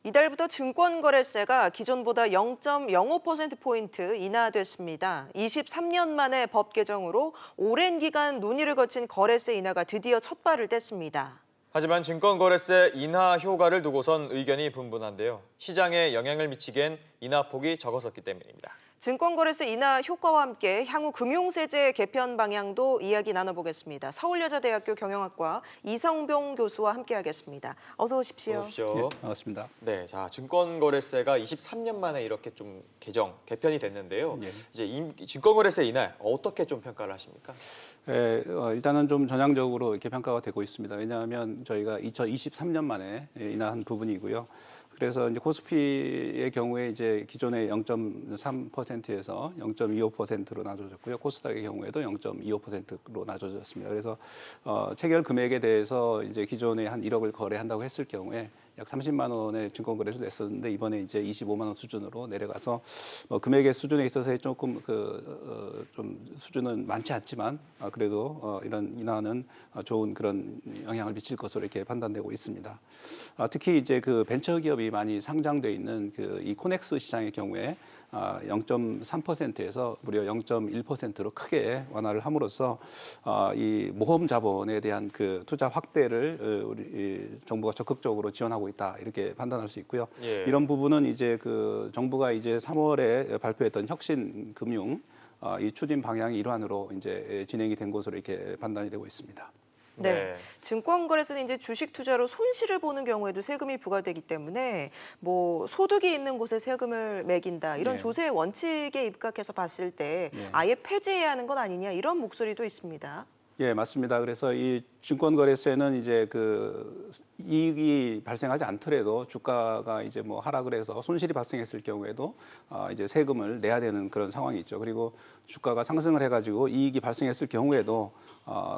이달부터 증권거래세가 기존보다 0.05%포인트 인하됐습니다. 23년 만에 법 개정으로 오랜 기간 논의를 거친 거래세 인하가 드디어 첫 발을 뗐습니다. 하지만 증권거래세 인하 효과를 두고선 의견이 분분한데요. 시장에 영향을 미치기엔 인하폭이 적었었기 때문입니다. 증권거래세 인하 효과와 함께 향후 금융세제 개편 방향도 이야기 나눠보겠습니다. 서울여자대학교 경영학과 이성병 교수와 함께하겠습니다. 어서 오십시오. 오십시오. 반갑습니다. 네, 자 증권거래세가 23년 만에 이렇게 좀 개편이 됐는데요. 예. 이제 증권거래세 인하 어떻게 좀 평가를 하십니까? 일단은 좀 전향적으로 이렇게 평가가 되고 있습니다. 왜냐하면 저희가 2023년 만에 인하한 부분이고요. 그래서 이제 코스피의 경우에 이제 기존의 0.3%에서 0.25%로 낮아졌고요. 코스닥의 경우에도 0.25%로 낮아졌습니다. 그래서 체결 금액에 대해서 이제 기존에 한 1억을 거래한다고 했을 경우에 약 30만 원의 증권거래를 냈었는데 이번에 이제 25만 원 수준으로 내려가서 금액의 수준에 있어서 조금 좀 수준은 많지 않지만 그래도 이런 인하는 좋은 그런 영향을 미칠 것으로 이렇게 판단되고 있습니다. 특히 이제 그 벤처 기업이 많이 상장돼 있는 그 이 코넥스 시장의 경우에 0.3%에서 무려 0.1%로 크게 완화를 함으로써 이 모험 자본에 대한 그 투자 확대를 우리 정부가 적극적으로 지원하고 있다 이렇게 판단할 수 있고요. 예. 이런 부분은 이제 그 정부가 이제 3월에 발표했던 혁신 금융 이 추진 방향의 일환으로 이제 진행이 된 것으로 이렇게 판단이 되고 있습니다. 네. 증권거래세는 이제 주식 투자로 손실을 보는 경우에도 세금이 부과되기 때문에 뭐 소득이 있는 곳에 세금을 매긴다 이런 네. 조세 원칙에 입각해서 봤을 때 네. 아예 폐지해야 하는 건 아니냐 이런 목소리도 있습니다. 예, 맞습니다. 그래서 이 증권거래세는 이제 그 이익이 발생하지 않더라도 주가가 이제 뭐 하락을 해서 손실이 발생했을 경우에도 이제 세금을 내야 되는 그런 상황이 있죠. 그리고 주가가 상승을 해가지고 이익이 발생했을 경우에도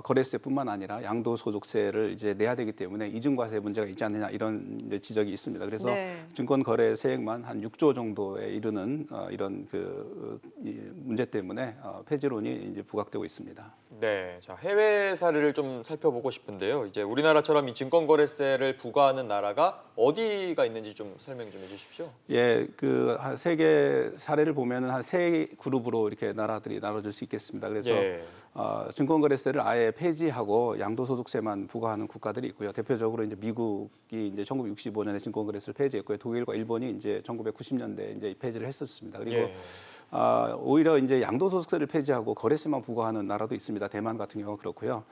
거래세뿐만 아니라 양도소득세를 이제 내야 되기 때문에 이중과세 문제가 있지 않느냐 이런 이제 지적이 있습니다. 그래서 네. 증권거래세액만 한 6조 정도에 이르는 이런 이 문제 때문에 폐지론이 이제 부각되고 있습니다. 네, 자 해외 사례를 좀 살펴보고 싶은데요. 이제 우리나라처럼 이 증권거래세를 부과하는 나라가 어디가 있는지 좀 설명 좀 해주십시오. 예, 그 세계 사례를 보면은 한 세 그룹으로 이렇게 나라들이 나눠질 수 있겠습니다. 그래서 예. 증권거래세를 아예 폐지하고 양도소득세만 부과하는 국가들이 있고요. 대표적으로 이제 미국이 이제 1965년에 증권거래세를 폐지했고요. 독일과 일본이 이제 1990년대 이제 폐지를 했었습니다. 그리고 예. 오히려 이제 양도소득세를 폐지하고 거래세만 부과하는 나라도 있습니다. 대만 같은 경우가 그렇고요.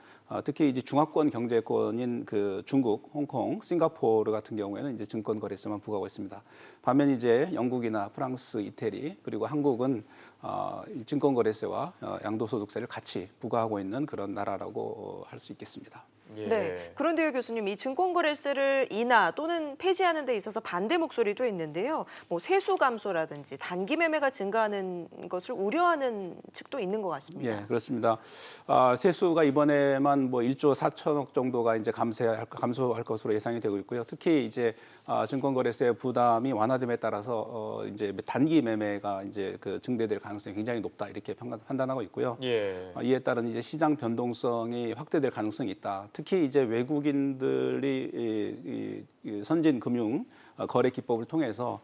특히 이제 중화권 경제권인 그 중국, 홍콩, 싱가포르 같은 경우에는 이제 증권거래세만 부과하고 있습니다. 반면 이제 영국이나 프랑스, 이태리 그리고 한국은 이 증권거래세와 양도소득세를 같이 부과하고 있는 그런 나라라고 할 수 있겠습니다. 예. 네. 그런데요, 교수님, 이 증권거래세를 인하 또는 폐지하는 데 있어서 반대 목소리도 있는데요. 뭐 세수 감소라든지 단기 매매가 증가하는 것을 우려하는 측도 있는 것 같습니다. 예, 그렇습니다. 세수가 이번에만 뭐 1조 4천억 정도가 이제 감소할 것으로 예상이 되고 있고요. 특히 이제 증권거래세 부담이 완화됨에 따라서 이제 단기 매매가 이제 그 증대될 가능성이 굉장히 높다 이렇게 판단하고 있고요. 예. 이에 따른 이제 시장 변동성이 확대될 가능성이 있다. 특히 이제 외국인들이 이 선진 금융 거래 기법을 통해서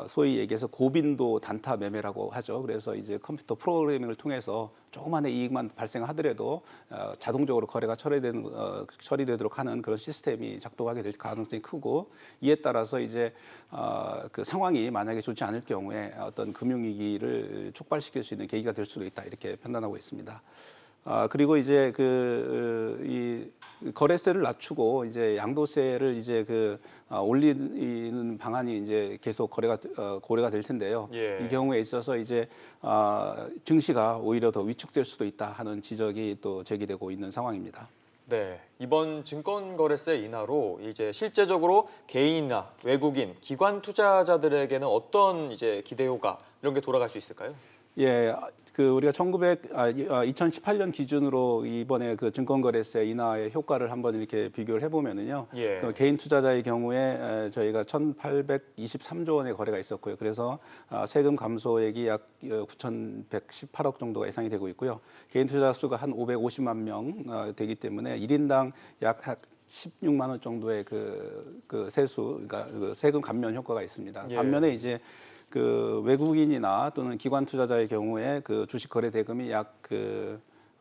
소위 얘기해서 고빈도 단타 매매라고 하죠. 그래서 이제 컴퓨터 프로그래밍을 통해서 조그만의 이익만 발생하더라도 자동적으로 거래가 처리되도록 하는 그런 시스템이 작동하게 될 가능성이 크고 이에 따라서 이제 그 상황이 만약에 좋지 않을 경우에 어떤 금융위기를 촉발시킬 수 있는 계기가 될 수도 있다 이렇게 판단하고 있습니다. 그리고 이제 이 거래세를 낮추고 이제 양도세를 이제 올리는 방안이 이제 계속 고려가 될 텐데요. 예. 이 경우에 있어서 이제 증시가 오히려 더 위축될 수도 있다 하는 지적이 또 제기되고 있는 상황입니다. 네, 이번 증권거래세 인하로 이제 실제적으로 개인이나 외국인, 기관 투자자들에게는 어떤 이제 기대 효과 이런 게 돌아갈 수 있을까요? 예, 우리가 2018년 기준으로 이번에 그 증권거래세 인하의 효과를 한번 이렇게 비교를 해보면은요. 예. 그 개인 투자자의 경우에 저희가 1,823조 원의 거래가 있었고요. 그래서 세금 감소액이 약 9,118억 정도가 예상이 되고 있고요. 개인 투자자 수가 한 550만 명 되기 때문에 1인당 약 16만 원 정도의 그 세수, 그러니까 그 세금 감면 효과가 있습니다. 예. 반면에 이제 그 외국인이나 또는 기관 투자자의 경우에 그 주식 거래 대금이 약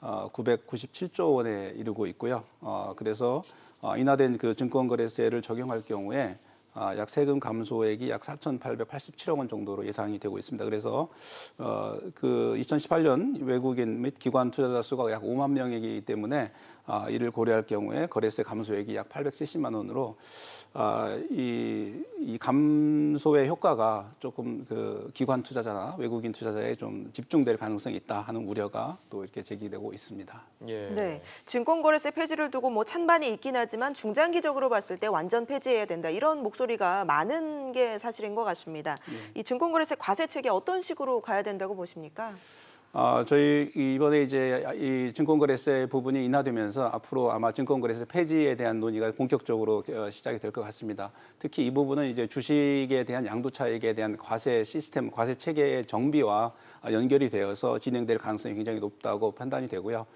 997조 원에 이르고 있고요. 그래서 인하된 그 증권거래세를 적용할 경우에 약 세금 감소액이 약 4,887억 원 정도로 예상이 되고 있습니다. 그래서 그 2018년 외국인 및 기관 투자자 수가 약 5만 명이기 때문에 이를 고려할 경우에 거래세 감소액이 약 870만 원으로 이 감소의 효과가 조금 그 기관 투자자나 외국인 투자자에 좀 집중될 가능성이 있다 하는 우려가 또 이렇게 제기되고 있습니다. 네, 증권거래세 폐지를 두고 뭐 찬반이 있긴 하지만 중장기적으로 봤을 때 완전 폐지해야 된다 이런 목소리가 많은 게 사실인 것 같습니다. 이 증권거래세 과세 체계 어떤 식으로 가야 된다고 보십니까? 저희 이번에 이제 이 증권거래세 부분이 인하되면서 앞으로 아마 증권거래세 폐지에 대한 논의가 본격적으로 시작이 될 것 같습니다. 특히 이 부분은 이제 주식에 대한 양도차익에 대한 과세 시스템, 과세 체계의 정비와 연결이 되어서 진행될 가능성이 굉장히 높다고 판단이 되고요.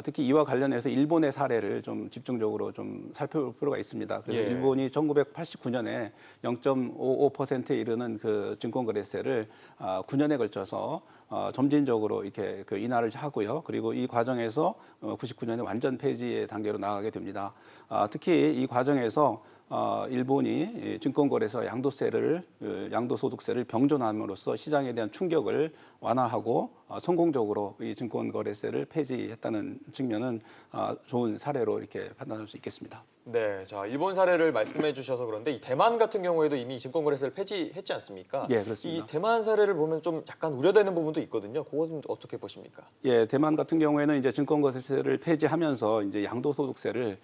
특히 이와 관련해서 일본의 사례를 좀 집중적으로 좀 살펴볼 필요가 있습니다. 그래서 예. 일본이 1989년에 0.55%에 이르는 그 증권거래세를 9년에 걸쳐서 점진적으로 이렇게 그 인하를 하고요. 그리고 이 과정에서 99년에 완전 폐지의 단계로 나가게 됩니다. 특히 이 과정에서 일본이 증권거래소 양도소득세를 병존함으로써 시장에 대한 충격을 완화하고 성공적으로 이 증권거래세를 폐지했다는 측면은 좋은 사례로 이렇게 판단할 수 있겠습니다. 네, 자 일본 사례를 말씀해 주셔서 그런데 이 대만 같은 경우에도 이미 증권거래세를 폐지했지 않습니까? 예, 그렇습니다. 이 대만 사례를 보면 좀 약간 우려되는 부분도 있거든요. 그것은 어떻게 보십니까? 예, 대만 같은 경우에는 이제 증권거래세를 폐지하면서 이제 양도소득세를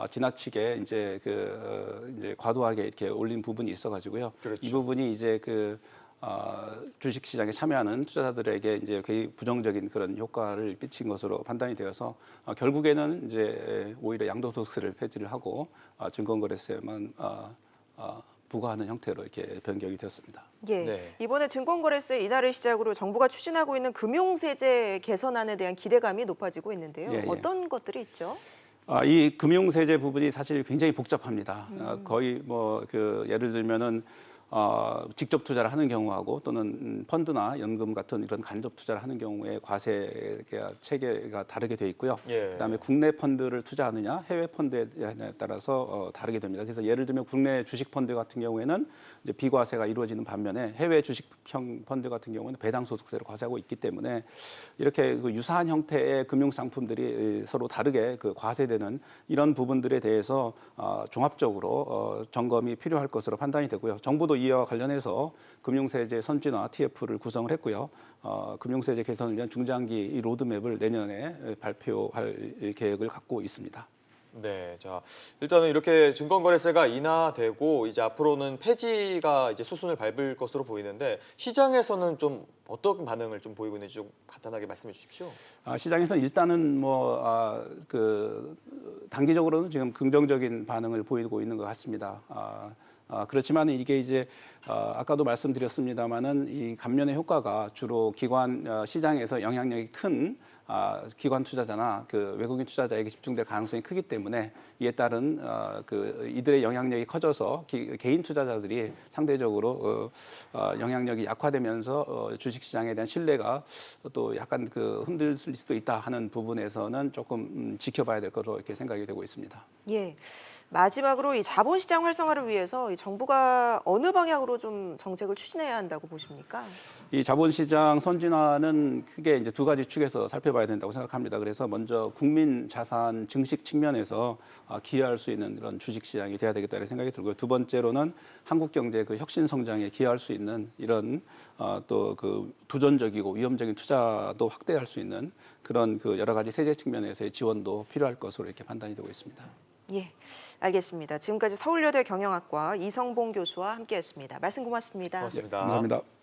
지나치게 이제 이제 과도하게 이렇게 올린 부분이 있어가지고요. 그렇죠. 이 부분이 이제 주식 시장에 참여하는 투자자들에게 이제 굉장히 부정적인 그런 효과를 끼친 것으로 판단이 되어서 결국에는 이제 오히려 양도소득세를 폐지를 하고 증권거래세만 부과하는 형태로 이렇게 변경이 되었습니다. 예, 네. 이번에 증권거래세 인하를 시작으로 정부가 추진하고 있는 금융세제 개선안에 대한 기대감이 높아지고 있는데요. 예, 예. 어떤 것들이 있죠? 이 금융세제 부분이 사실 굉장히 복잡합니다. 거의 예를 들면은 직접 투자를 하는 경우하고 또는 펀드나 연금 같은 이런 간접 투자를 하는 경우에 과세 체계가 다르게 돼 있고요. 예. 그다음에 국내 펀드를 투자하느냐 해외 펀드에 따라서 다르게 됩니다. 그래서 예를 들면 국내 주식 펀드 같은 경우에는 이제 비과세가 이루어지는 반면에 해외 주식형 펀드 같은 경우는 배당 소득세를 과세하고 있기 때문에 이렇게 유사한 형태의 금융 상품들이 서로 다르게 과세되는 이런 부분들에 대해서 종합적으로 점검이 필요할 것으로 판단이 되고요. 정부도 이와 관련해서 금융세제 선진화 TF를 구성을 했고요. 금융세제 개선을 위한 중장기 이 로드맵을 내년에 발표할 계획을 갖고 있습니다. 네, 자 일단은 이렇게 증권거래세가 인하되고 이제 앞으로는 폐지가 이제 수순을 밟을 것으로 보이는데 시장에서는 좀 어떤 반응을 좀 보이고 있는지 좀 간단하게 말씀해 주십시오. 시장에서는 일단은 단기적으로는 지금 긍정적인 반응을 보이고 있는 것 같습니다. 그렇지만 이게 이제 아까도 말씀드렸습니다마는 이 감면의 효과가 주로 기관 시장에서 영향력이 큰 기관 투자자나 외국인 투자자에게 집중될 가능성이 크기 때문에 이에 따른 이들의 영향력이 커져서 개인 투자자들이 상대적으로 영향력이 약화되면서 주식 시장에 대한 신뢰가 또 약간 흔들릴 수도 있다 하는 부분에서는 조금 지켜봐야 될 것으로 이렇게 생각이 되고 있습니다. 예. 마지막으로 이 자본시장 활성화를 위해서 이 정부가 어느 방향으로 좀 정책을 추진해야 한다고 보십니까? 이 자본시장 선진화는 크게 이제 두 가지 축에서 살펴봐야 된다고 생각합니다. 그래서 먼저 국민 자산 증식 측면에서 기여할 수 있는 이런 주식시장이 돼야 되겠다는 생각이 들고요. 두 번째로는 한국 경제 혁신 성장에 기여할 수 있는 이런 또 도전적이고 위험적인 투자도 확대할 수 있는 그런 여러 가지 세제 측면에서의 지원도 필요할 것으로 이렇게 판단이 되고 있습니다. 예, 알겠습니다. 지금까지 서울여대 경영학과 이성봉 교수와 함께했습니다. 말씀 고맙습니다. 고맙습니다. 감사합니다.